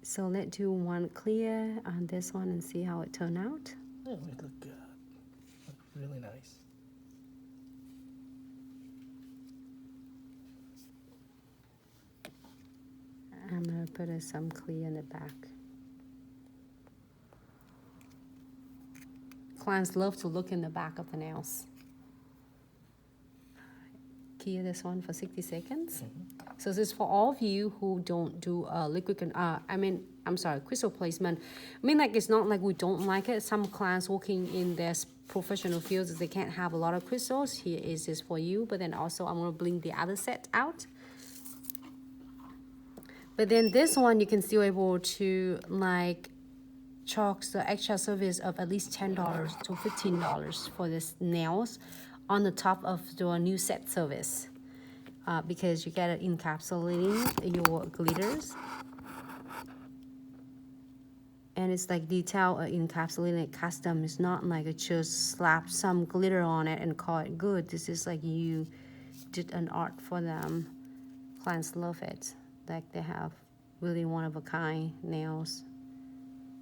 So let's do one clear on this one and see how it turned out. Oh, it looked good. Looked really nice. I'm gonna put some clear in the back. Clients love to look in the back of the nails. Clear this one for 60 seconds. So this is for all of you who don't do liquid, crystal placement. I mean, like, it's not like we don't like it. Some clients working in their professional fields, they can't have a lot of crystals. Here is this for you. But then also I'm gonna bring the other set out. But then this one, you can still able to like charge the extra service of at least $10 to $15 for this nails on the top of your new set service. Because you get it encapsulating your glitters. And it's like detail encapsulated custom. It's not like it just slap some glitter on it and call it good. This is like you did an art for them. Clients love it. Like they have really one of a kind nails.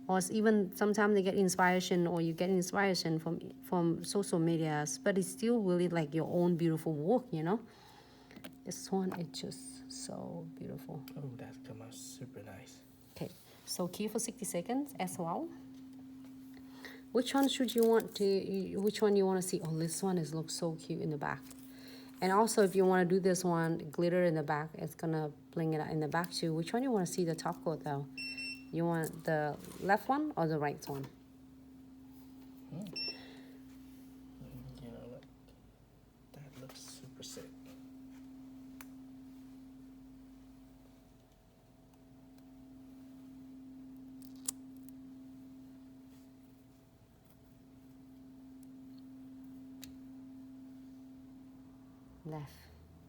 Or it's even sometimes they get inspiration, or you get inspiration from social medias, but it's still really like your own beautiful work, you know. This one is just so beautiful. Oh, that's come out super nice. Okay, so keep for 60 seconds as well. Which one should you want to? Which one you want to see? Oh, this one looks so cute in the back. And also, if you want to do this one, glitter in the back, it's gonna bling it out in the back too. Which one you want to see the top coat though? You want the left one or the right one? You know, look, that looks super sick.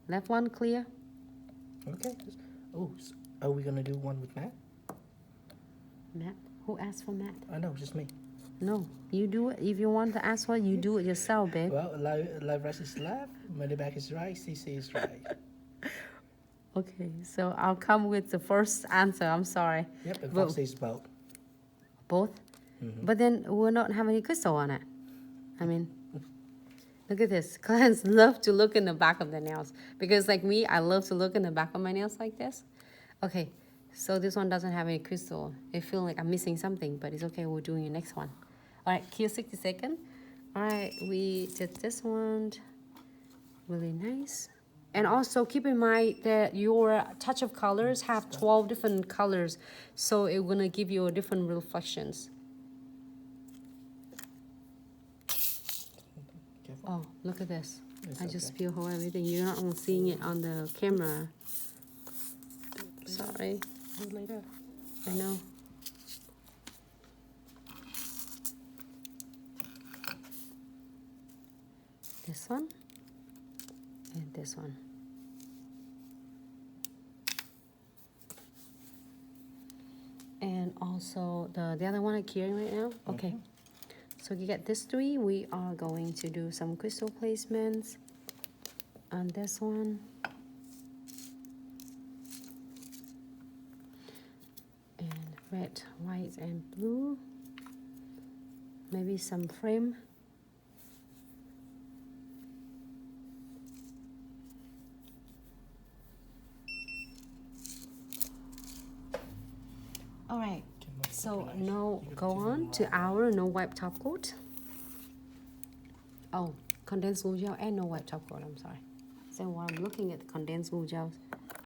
Left one clear. Okay. Oh, so are we gonna do one with Matt? Matt? Who asked for Matt? I know, just me. No, you do it. If you want to ask for it, you do it yourself, babe. Well, live right is left, money back is right, CC is right. Okay, so I'll come with the first answer. I'm sorry. Yep, and But- Fox says both. Both? But then we'll not have any crystal on it. I mean, look at this. Clients love to look in the back of the nails. Because like me, I love to look in the back of my nails like this. Okay, so this one doesn't have any crystal. I feel like I'm missing something, but it's okay. We're doing the next one. All right, kill 60 seconds. All right, we did this one. Really nice. And also keep in mind that your touch of colors have 12 different colors. So it's gonna give you different reflections. Careful. Oh, look at this. It's I just okay. spill whole everything. You're not seeing it on the camera. Sorry. Do it later. I know. This one and this one. And also the other one I'm carrying right now. Okay. So you get this three. We are going to do some crystal placements on this one. And red, white, and blue. Maybe some frame. All right. So no, go on to our no wipe top coat. Oh, condensed glue gel and no wipe top coat. I'm sorry. So while I'm looking at the condensed glue gels,